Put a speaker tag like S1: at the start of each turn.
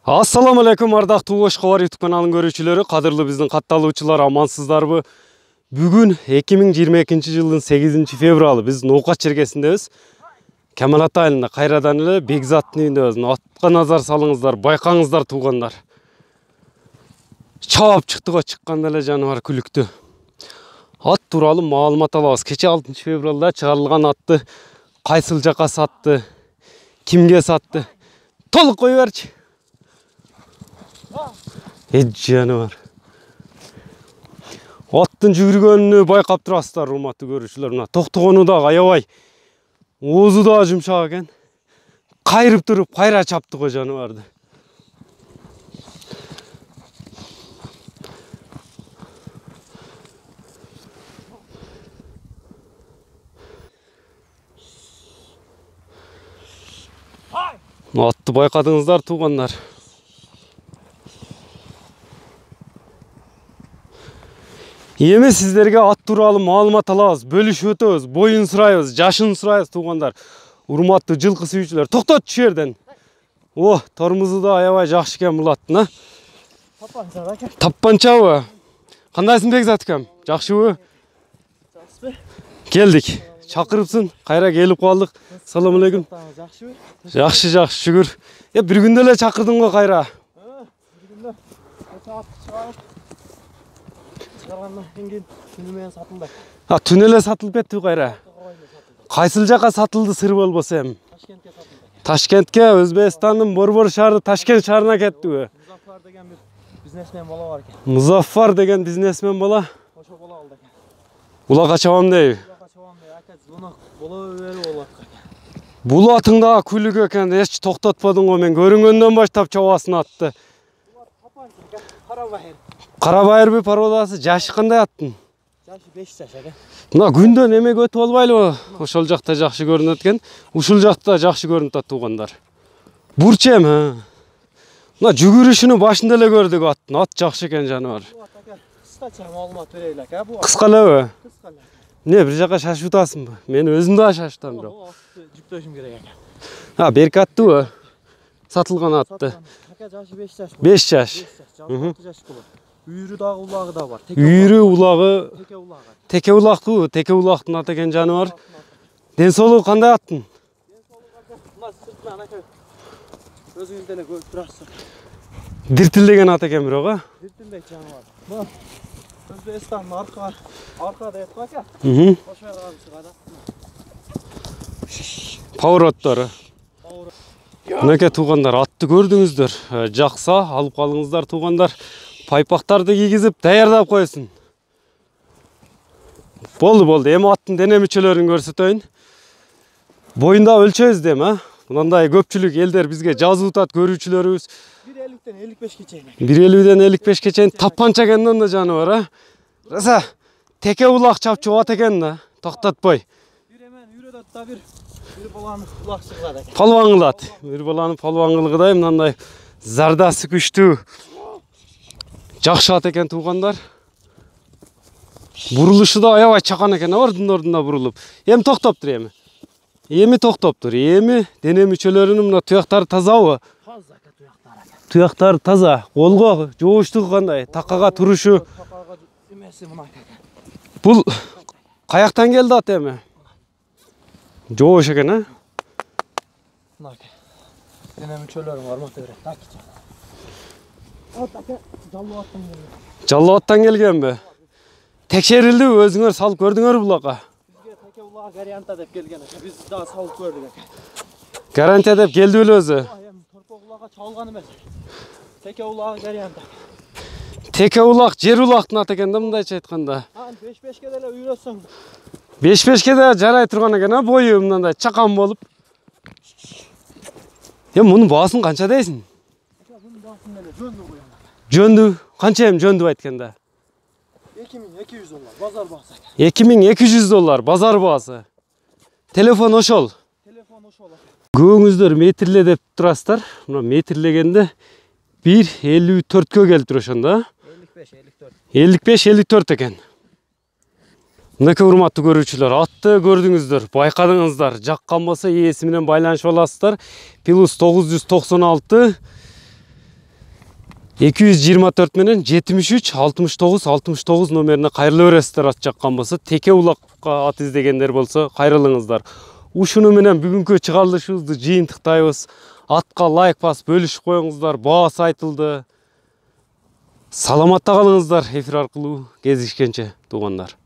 S1: Assalamu алейкум, ардактуу Ош-Кабар YouTube каналынын көрүүчүлөрү, кадырлуу биздин катталуучулар, амансыздарбы? Бүгүн 2022 жылдын 8 февралы биз Ноокат чергесиндебиз. Камал ата айылында кайрадан эле Бекзаттын үйүндөбүз. Атка назар салыңыздар, байкаңыздар туугандар. Чаап чыкты го, чыкканда эле жаныбар күлүктү. Ат тууралуу маалымат алабыз. Кече 6 февралда чыгарылган атты кайсыл жака сатты, кимге сатты? Толук кой берчи. Жаныбар. Аттын жүгүргөнүнү байкап турасыздар, урматтуу көрүүчүлөр. Мына токтогону да аябай, оозу да жумшак экен. Кайрып туруп, кайра чапты го жаныбарды. Атты байкадыңыздар, туугандар. Эми сиздерге ат тууралуу маалымат алабыз, бөлүшүп өтөбүз, боюн сурайбыз, жашын сурайбыз, туугандар. Урматтуу жылкы сүйүүчүлөр, токтот чу жерден. О, тормузу да аябай жакшы экен бул аттын, а? Таппанчабы? Кандайсың Бекзат экем? Жакшыбы?
S2: Жакшыбы?
S1: Келдик. Чакырыпсың, кайра келип калдык. Салам алейкум.
S2: Жакшыбы?
S1: Жакшы, шүгүр. Бир күндө эле чакырдың го кайра.
S2: Бир күндө.
S1: Түн эле сатылып кетти кайра. Кайсыл жака сатылды сыр болбосо эми?
S2: Ташкентке сатылды.
S1: Ташкентке, Өзбекстандын Борбор шаары Ташкент шаарына кеттиби?
S2: Музаффар деген бир бизнесмен бала бар экен.
S1: Музаффар деген бизнесмен бала.
S2: Ошо бала алды экен.
S1: Улакка чабам дейби?
S2: Улакка чабам дейби. Акат буну боло берип болот экен.
S1: Бул атың да күлүк экен, эч токтотподуң го, мен көрүнгөндөн баштап чабасын атты.
S2: Карабайыр.
S1: Карабайырбы породасы, жашы кандай аттын?
S2: Жашы 5 жаш экен.
S1: Мына күндөн эмеге өтүп албайлыбы? Ошол жакта жакшы көрүнөт экен. Ушул жакта жакшы көрүнүп атат туугандар. Бурч эми. Мына жүгүрүшүнү башында эле көрдүк аттын. Ат жакшы экен жаныбар.
S2: Кыскача маалымат берели экен бу.
S1: Кыска элеби?
S2: Кыска эле.
S1: Не, бир жака шашып атасыңбы? Мен өзүм да шаштым бирок.
S2: Жүктөшүм керек экен.
S1: Берки аттыбы? Сатылган атты.
S2: Ака жашы 5 жаш.
S1: 5 жаш.
S2: 6 жаш болот. Үйрү дагы улагы да бар.
S1: Үйрү улагы.
S2: Теке улагы.
S1: Теке улактуу, теке улактын аты экен жаныбар. Ден соолугу кандай аттын?
S2: Ден соолугу мына сыртынан ака өзүңүз деле көрүп турасыздар.
S1: Диртилдеген ат экен бирок, а?
S2: Диртилдек жаныбар. Мына Өзбекстандын арка деп ака. Ошо жерге чыгат.
S1: Повороттору. Мынакей туугандар, атты көрдүңүздөр. Жакса, алып калыңыздар туугандар. Пайпактарды кийгизип даярдап койсун. Болду. Эми аттын дене мүчөлөрүн көрсөтөйүн. Боюнда өлчөбүз дем, а? Мындай көпчүлүк элдер бизге жазып атат, көрүүчүлөрүбүз.
S2: 1.50-ден 55 чейин.
S1: 1.50-ден 55 чейин таппанча экен да жаныбар, а? Раса, теке улак чапчу ат экен да, токтотпой.
S2: Бир эмен үйрөтөт да бир баланы улакчылат экен.
S1: Палван кылат. Бир баланы палван кылгыдай мындай зардасы күчтүү. Жакшы ат экен туугандар. Бурулушу да аябай чакан экен, ордун-ордуна бурулуп. Эми токтоптур эми. Эми токтоптур. Эми дене мүчөлөрүнүн мына туяктары тазабы?
S2: Таза туяктары.
S1: Туяктары таза. Колго жооштугу кандай? Такага турушу.
S2: Такага эмеси мына.
S1: Бул каяктан келди ат эми? Жоош экен, а?
S2: Мына. Дене мүчөлөрүн кармата берет. Такча. Ата жаллооттан келген.
S1: Жаллооттан келгенби? Текшерилдиби, өзүңөр салып көрдүңөр булака?
S2: Бизге теке улак гарантия деп келген экен. Биз да салып көрдүк экен.
S1: Гарантия деп келди беле өзү?
S2: Эми торпок улакка чалган эмес. Теке улак гарантия.
S1: Теке улак, жер улактын аты экен да, мындайча айтканда.
S2: 5-5ке деле үйрөтсөң.
S1: 5-5ке да жарай турган экен, а? Бою мындай чакан болуп. Мунун баасын канча дейсиң?
S2: Мунун баасын деле жөндү коём.
S1: Жөндү, канча эми жөндү айтканда?
S2: $2200 базар баасы.
S1: $2200 базар баасы. Телефон ошол.
S2: Телефон ошол.
S1: Көңүздөр метрле деп турасыздар. Мына метрлегенде 1.54кө келиптир ошондо. 55-54 экен. Мынакей урматтуу көрүүчүлөр, атты көрдүңүздөр, байкадыңыздар, жаккан болсо ээси менен байланышып аласыздар. +996 224 менен 73 69 69 номерине кайрыла бересиздер. Ат жаккан болсо, Теке улакка ат издегендер болсо кайрылыңыздар. Ушуну менен бүгүнкү чыгарылышыбызды жыйынтыктайбыз. Атка лайк басып бөлүшүп коюңуздар. Баасы айтылды. Саламатта калыңыздар. Эфир аркылуу кездешкенче туугандар.